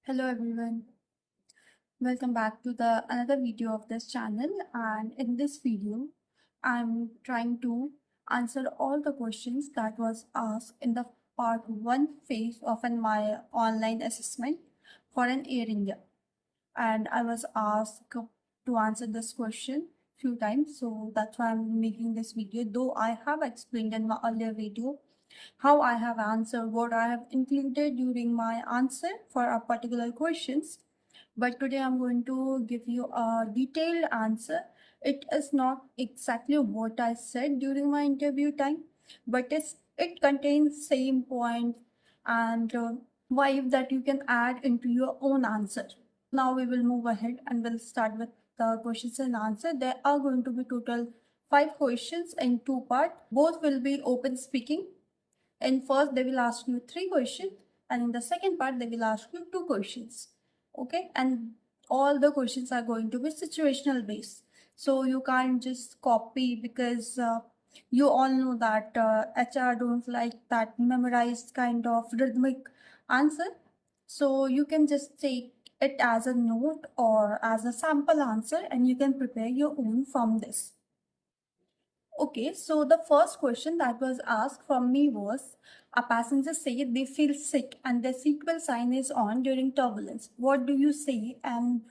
Hello everyone, welcome back to the another video of this channel, and in this video I'm trying to answer all the questions that was asked in the part 1 phase of my online assessment for an Air India, and I was asked to answer this question few times, so that's why I'm making this video. Though I have explained in my earlier video how I have answered, what I have included during my answer for a particular questions, but today I'm going to give you a detailed answer. It is not exactly what I said during my interview time, but it contains same point and vibe that you can add into your own answer. Now we will move ahead and we'll start with the questions and answer. There are going to be total 5 questions in 2 parts. Both will be open speaking. In first, they will ask you 3 questions, and in the second part, they will ask you 2 questions. Okay, and all the questions are going to be situational based. So you can't just copy because you all know that HR don't like that memorized kind of rhythmic answer. So you can just take it as a note or as a sample answer, and you can prepare your own from this. Okay, so the first question that was asked from me was, a passenger said they feel sick and their seatbelt sign is on during turbulence. What do you say and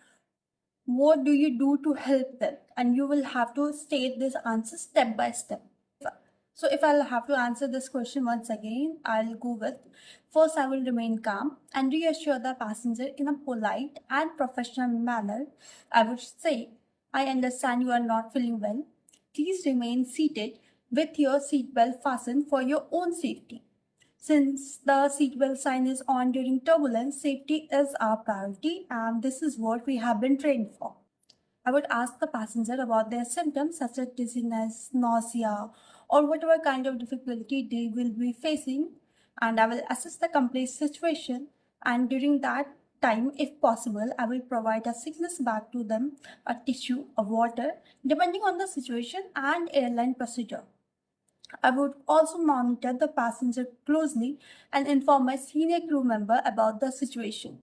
what do you do to help them? And you will have to state this answer step by step. So if I'll have to answer this question once again, I'll go with, first I will remain calm and reassure the passenger in a polite and professional manner. I would say, I understand you are not feeling well. Please remain seated with your seatbelt fastened for your own safety. Since the seatbelt sign is on during turbulence, safety is our priority, and this is what we have been trained for. I would ask the passenger about their symptoms such as dizziness, nausea, or whatever kind of difficulty they will be facing, and I will assess the complete situation. And during that time, if possible, I will provide a sickness bag to them, a tissue, a water, depending on the situation and airline procedure. I would also monitor the passenger closely and inform my senior crew member about the situation.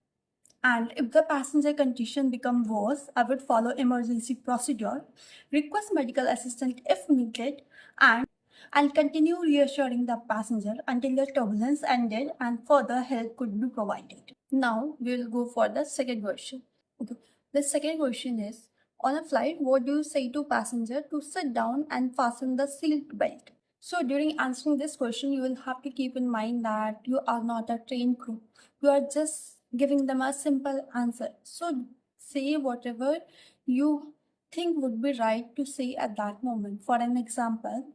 And if the passenger condition become worse, I would follow emergency procedure, request medical assistance if needed, and continue reassuring the passenger until the turbulence ended and further help could be provided. Now we will go for the second question. Okay. The second question is, on a flight, what do you say to passenger to sit down and fasten the seat belt? So during answering this question, you will have to keep in mind that you are not a trained crew. You are just giving them a simple answer. So say whatever you think would be right to say at that moment. For an example,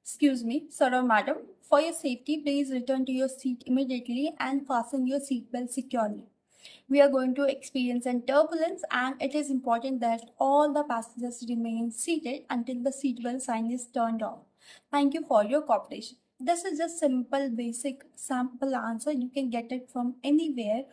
excuse me, sir or madam, for your safety, please return to your seat immediately and fasten your seatbelt securely. We are going to experience an turbulence, and it is important that all the passengers remain seated until the seatbelt sign is turned off. Thank you for your cooperation. This is just simple basic sample answer. You can get it from anywhere,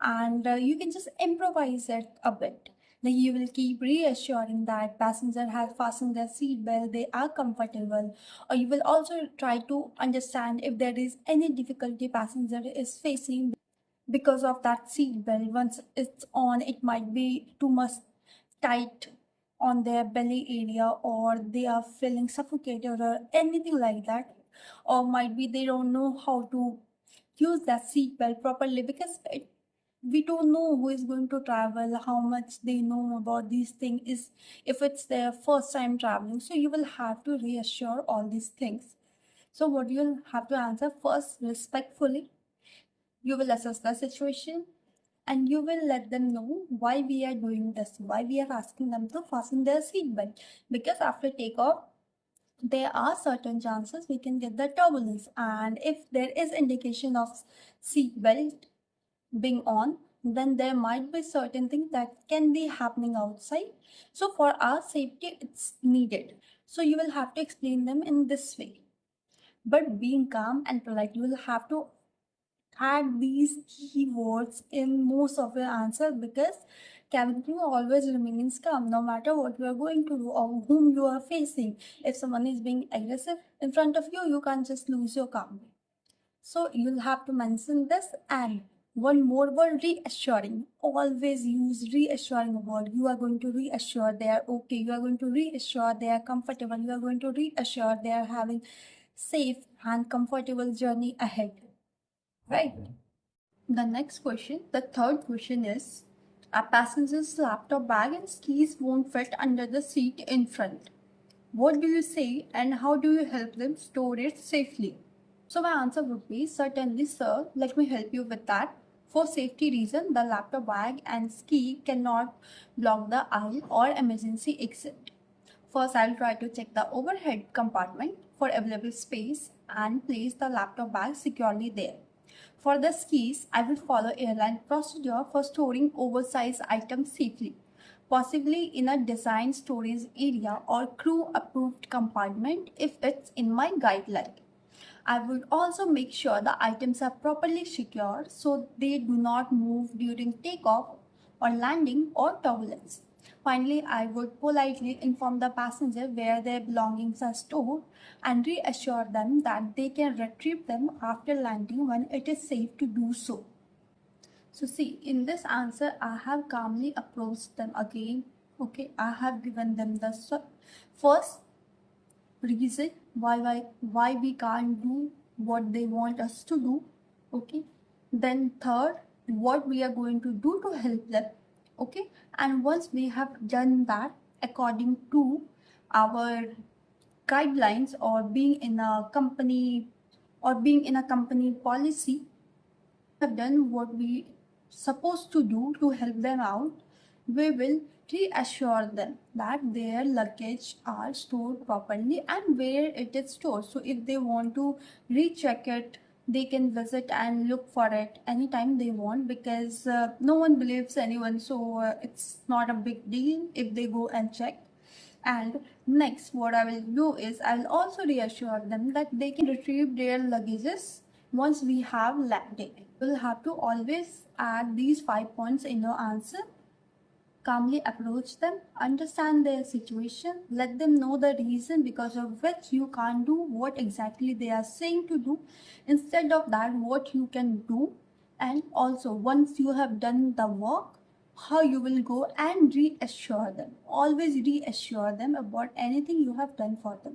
and you can just improvise it a bit. Then you will keep reassuring that passenger has fastened their seat belt, they are comfortable, or you will also try to understand if there is any difficulty passenger is facing because of that seat belt. Once it's on, it might be too much tight on their belly area, or they are feeling suffocated or anything like that, or might be they don't know how to use that seat belt properly because we don't know who is going to travel, how much they know about these things, is if it's their first time traveling. So you will have to reassure all these things. So what you'll have to answer, first respectfully you will assess the situation and you will let them know why we are doing this, why we are asking them to fasten their seatbelt. Because after takeoff, there are certain chances we can get the turbulence, and if there is indication of seatbelt being on, then there might be certain things that can be happening outside. So for our safety, it's needed. So you will have to explain them in this way. But being calm and polite, you will have to add these keywords in most of your answers, because cabin crew always remains calm no matter what you are going to do or whom you are facing. If someone is being aggressive in front of you, you can't just lose your calm. So you'll have to mention this, and One more word, reassuring. Always use reassuring word. You are going to reassure they are okay, you are going to reassure they are comfortable, you are going to reassure they are having safe and comfortable journey ahead, right? The next question, the third question is, a passenger's laptop bag and keys won't fit under the seat in front. What do you say and how do you help them store it safely? So my answer would be certainly, sir. Let me help you with that. For safety reason, the laptop bag and key cannot block the aisle or emergency exit. First, I'll try to check the overhead compartment for available space and place the laptop bag securely there. For the skis, I will follow airline procedure for storing oversized items safely, possibly in a designed storage area or crew approved compartment if it's in my guideline. I would also make sure the items are properly secured so they do not move during takeoff or landing or turbulence. Finally, I would politely inform the passenger where their belongings are stored and reassure them that they can retrieve them after landing when it is safe to do so. So see, in this answer, I have calmly approached them again. Okay, I have given them the first reason why we can't do what they want us to do. Okay, then third, what we are going to do to help them. Okay, and once we have done that according to our guidelines or being in a company policy, have done what we supposed to do to help them out, we will reassure them that their luggage are stored properly and where it is stored. So if they want to recheck it, they can visit and look for it anytime they want, because no one believes anyone, so it's not a big deal if they go and check. And next, what I will do is I will also reassure them that they can retrieve their luggages once we have landed. You will have to always add these 5 points in your answer. Calmly approach them, understand their situation, let them know the reason because of which you can't do what exactly they are saying to do. Instead of that, what you can do, and also once you have done the work, how you will go and reassure them. Always reassure them about anything you have done for them.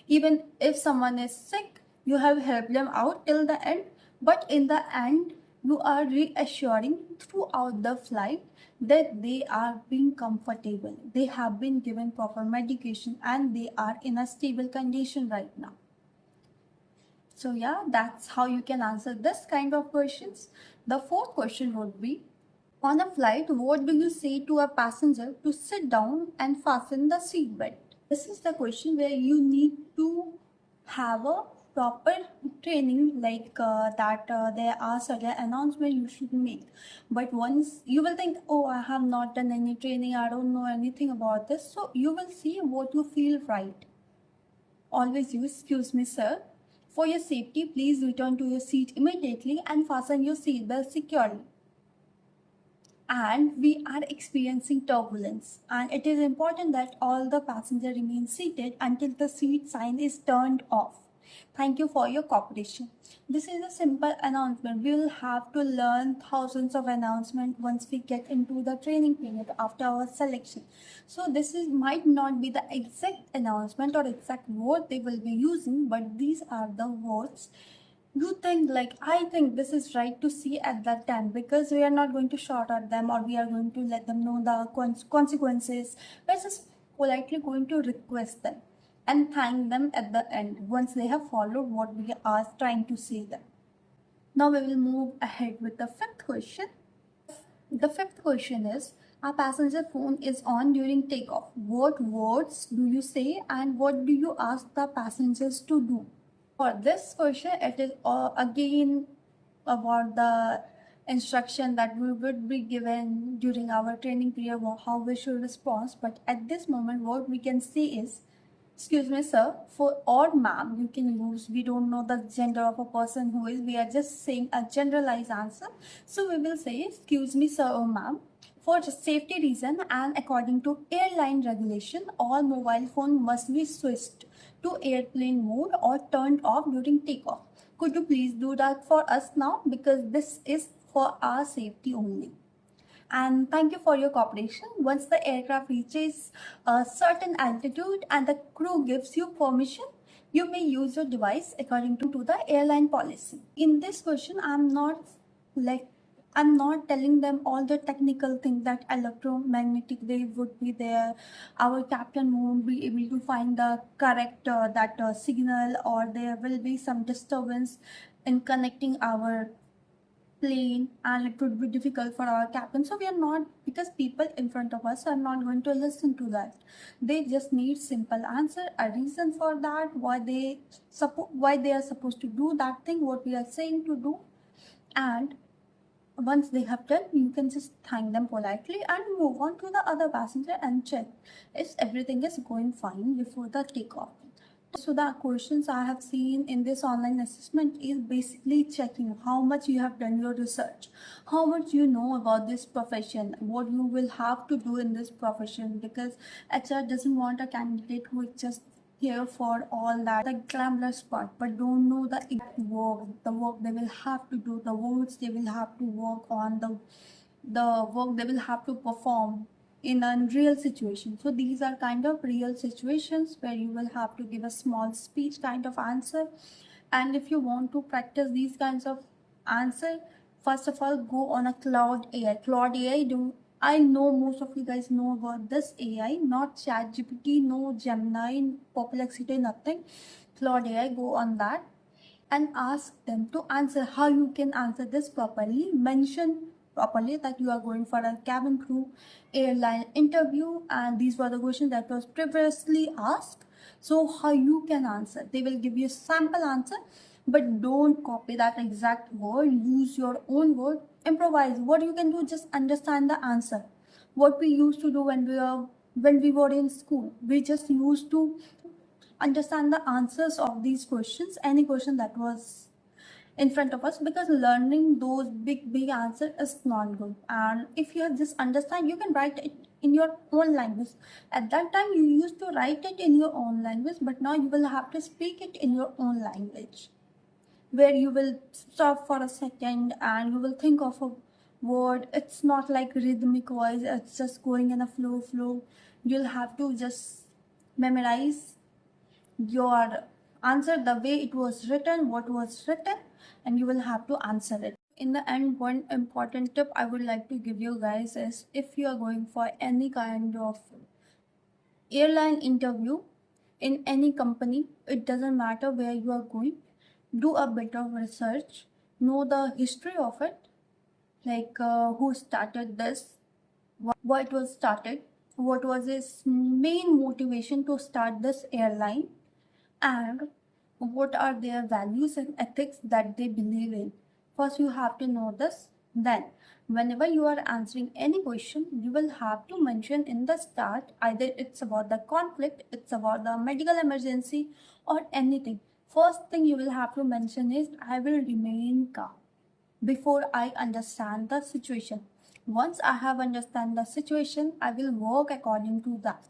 Even if someone is sick, you have helped them out till the end, but in the end, you are reassuring throughout the flight that they are being comfortable. They have been given proper medication and they are in a stable condition right now. So yeah, that's how you can answer this kind of questions. The fourth question would be, on a flight, what do you say to a passenger to sit down and fasten the seatbelt? This is the question where you need to have a proper training, like that there are certain announcements you should make. But once you will think, oh, I have not done any training, I don't know anything about this. So you will see what you feel right. Always use, excuse me, sir. For your safety, please return to your seat immediately and fasten your seatbelt securely. And we are experiencing turbulence, and it is important that all the passengers remain seated until the seat sign is turned off. Thank you for your cooperation. This is a simple announcement. We will have to learn thousands of announcements once we get into the training period after our selection. So this is might not be the exact announcement or exact word they will be using, but these are the words you think, like I think this is right to see at that time, because we are not going to shout at them or we are going to let them know the consequences. We're just politely going to request them and thank them at the end once they have followed what we are trying to say them. Now we will move ahead with the fifth question. The fifth question is, a passenger phone is on during takeoff. What words do you say and what do you ask the passengers to do? For this question, it is again about the instruction that we would be given during our training period, how we should respond. But at this moment, what we can say is, excuse me, sir, for or ma'am, you can use. We don't know the gender of a person who is. We are just saying a generalized answer. So we will say, excuse me, sir or ma'am. For safety reason and according to airline regulation, all mobile phone must be switched to airplane mode or turned off during takeoff. Could you please do that for us now? Because this is for our safety only. And thank you for your cooperation. Once the aircraft reaches a certain altitude and the crew gives you permission, you may use your device according to the airline policy. In this question, I'm not telling them all the technical things that electromagnetic wave would be there. Our captain won't be able to find the correct signal, or there will be some disturbance in connecting our plane, and it would be difficult for our captain. So we are not, because people in front of us are not going to listen to that. They just need simple answer, a reason for that, why they are supposed to do that thing, what we are saying to do. And once they have done, you can just thank them politely and move on to the other passenger and check if everything is going fine before the takeoff. So the questions I have seen in this online assessment is basically checking how much you have done your research, how much you know about this profession, what you will have to do in this profession, because HR doesn't want a candidate who is just here for all that, the glamorous part, but don't know the exact work, the work they will have to do, the words they will have to work on, the work they will have to perform in a real situation. So these are kind of real situations where you will have to give a small speech kind of answer. And if you want to practice these kinds of answer, first of all, go on a Cloud AI. Cloud AI, do I know most of you guys know about this AI, not ChatGPT, no Gemini, Perplexity, nothing. Cloud AI, go on that and ask them to answer how you can answer this properly. Mention properly that you are going for a cabin crew airline interview and these were the questions that was previously asked. So how you can answer, they will give you sample answer, but don't copy that exact word, use your own word, improvise. What you can do, just understand the answer. What we used to do when we were in school, we just used to understand the answers of these questions, any question that was in front of us, because learning those big answer is not good. And if you just understand, you can write it in your own language. At that time you used to write it in your own language, but now you will have to speak it in your own language, where you will stop for a second and you will think of a word. It's not like rhythmic voice, it's just going in a flow. You'll have to just memorize your answer the way it was written, what was written, and you will have to answer it. In the end, one important tip I would like to give you guys is, if you are going for any kind of airline interview in any company, it doesn't matter where you are going, do a bit of research, know the history of it, like who started this, why it was started, what was his main motivation to start this airline, and what are their values and ethics that they believe in. First, you have to know this. Then, whenever you are answering any question, you will have to mention in the start either it's about the conflict, it's about the medical emergency, or anything. First thing you will have to mention is, I will remain calm before I understand the situation. Once I have understand the situation, I will work according to that.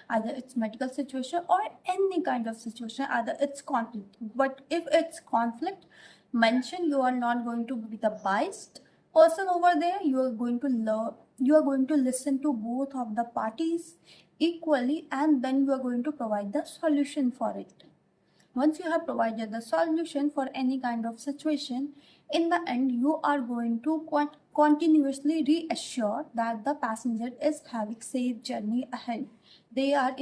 Either it's medical situation or any kind of situation, either it's conflict. But if it's conflict, mention you are not going to be the biased person over there. You are going to learn, you are going to listen to both of the parties equally, and then you are going to provide the solution for it. Once you have provided the solution for any kind of situation, in the end you are going to continuously reassure that the passenger is having safe journey ahead. They are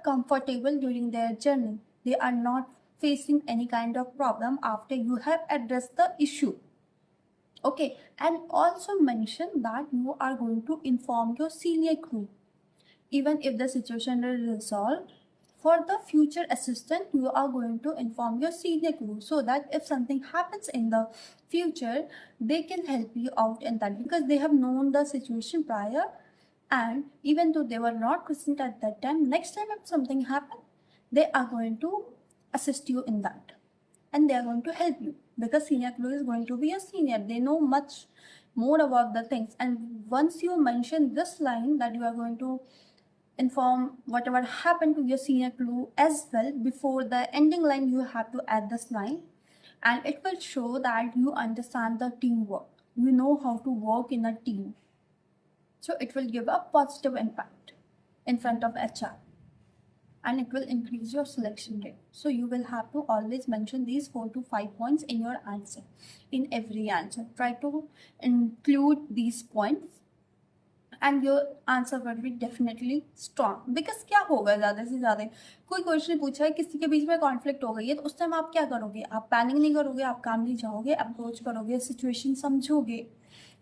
comfortable during their journey. They are not facing any kind of problem after you have addressed the issue. Okay, and also mention that you are going to inform your senior crew even if the situation is resolved. For the future assistant, you are going to inform your senior crew so that if something happens in the future, they can help you out in that, because they have known the situation prior, and even though they were not present at that time, next time if something happens, they are going to assist you in that, and they are going to help you, because senior crew is going to be a senior. They know much more about the things. And once you mention this line that you are going to inform whatever happened to your senior crew as well, before the ending line you have to add this line, and it will show that you understand the teamwork. You know how to work in a team. So it will give a positive impact in front of HR, and it will increase your selection rate. So you will have to always mention these 4 to 5 points in your answer, in every answer. Try to include these points and your answer will be definitely strong. Because क्या होगा ज़्यादा से ज़्यादा, कोई question पूछा है, किसी के बीच में कॉन्फ्लिक्ट हो गई है, तो उस टाइम आप क्या करोगे? आप पैनिक नहीं करोगे, आप कामली जाओगे, अप्रोच करोगे, सिचुएशन समझोगे,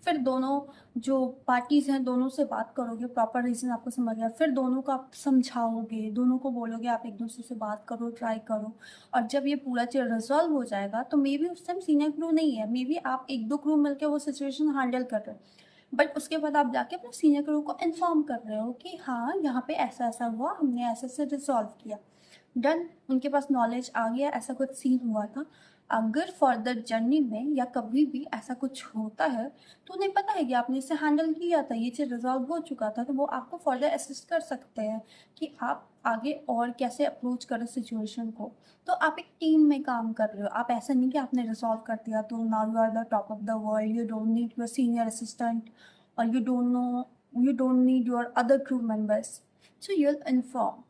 फिर दोनों जो पार्टीज हैं दोनों से बात करोगे, प्रॉपर रीजन आपको समझ गया, फिर दोनों को आप समझाओगे, दोनों को बोलोगे आप एक दूसरे से बात करो, ट्राई करो, और जब ये पूरा चीज रिजॉल्व हो जाएगा तो मे बी उस टाइम सीनियर क्रू नहीं है, मे बी आप एक दो क्रू मिलकर वो सिचुएशन हैंडल कर रहे हो, बट उसके बाद आप जाके अपने सीनियर क्रू को इन्फॉर्म कर रहे हो कि हाँ यहाँ पे ऐसा ऐसा हुआ, हमने ऐसे से रिजॉल्व किया, डन, उनके पास नॉलेज आ गया, ऐसा कुछ सीन हुआ था। अगर फर्दर जर्नी में या कभी भी ऐसा कुछ होता है तो उन्हें पता है कि आपने इसे हैंडल किया था, ये चीज़ रिजॉल्व हो चुका था, तो वो आपको फर्दर असिस्ट कर सकते हैं कि आप आगे और कैसे अप्रोच करें सिचुएशन को। तो आप एक टीम में काम कर रहे हो, आप ऐसा नहीं कि आपने रिजॉल्व कर दिया तो now you are the top of the world, you don't need your senior assistant और you don't need your other crew members, so you will inform,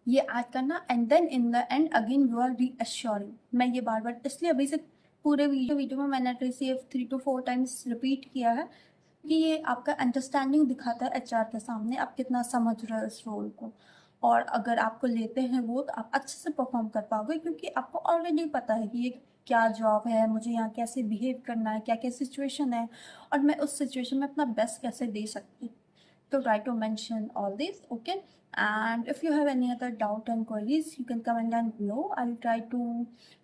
ये ऐड करना, and then in the end again you are reassuring. मैं ये बार बार इसलिए अभी से पूरे video में मैंने रिसीव 3 to 4 times रिपीट किया है कि ये आपका अंडरस्टैंडिंग दिखाता है एचआर के सामने, आप कितना समझ रहे हो इस रोल को, और अगर आपको लेते हैं वो तो आप अच्छे से परफॉर्म कर पाओगे, क्योंकि आपको ऑलरेडी पता है कि ये क्या जॉब है, मुझे यहाँ कैसे बिहेव करना है, क्या क्या सिचुएशन है, और मैं उस सिचुएशन में अपना बेस्ट कैसे दे सकती हूँ। So try to mention all this, okay? And if you have any other doubt and queries, you can comment down below. I'll try to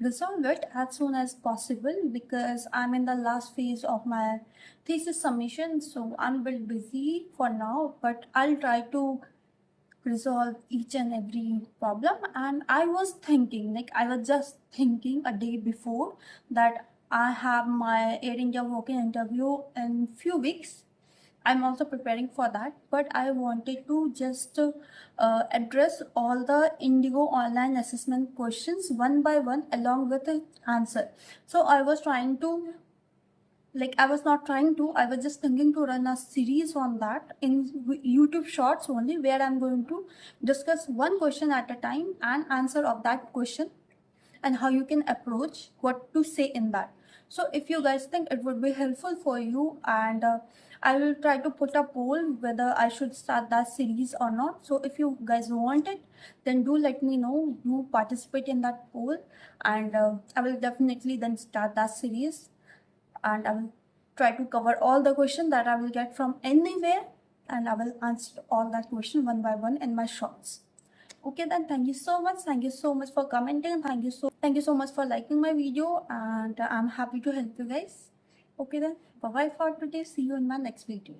resolve it as soon as possible because I'm in the last phase of my thesis submission, so I'm a bit busy for now, but I'll try to resolve each and every problem. And I was thinking, like I was just thinking a day before that I have my Air India walk-in interview in few weeks. I'm also preparing for that, but I wanted to just address all the Indigo online assessment questions one by one along with the answer. So I was trying to, like I was not trying to, I was just thinking to run a series on that in YouTube shorts only, where I'm going to discuss one question at a time and answer of that question and how you can approach what to say in that. So if you guys think it would be helpful for you, and I will try to put a poll whether I should start that series or not. So if you guys want it, then do let me know, you participate in that poll, and I will definitely then start that series, and I will try to cover all the questions that I will get from anywhere, and I will answer all that question one by one in my shorts. Okay, then thank you so much. Thank you so much for commenting. Thank you so much for liking my video, and I'm happy to help you guys. Okay then, bye bye for today. See you in my next video.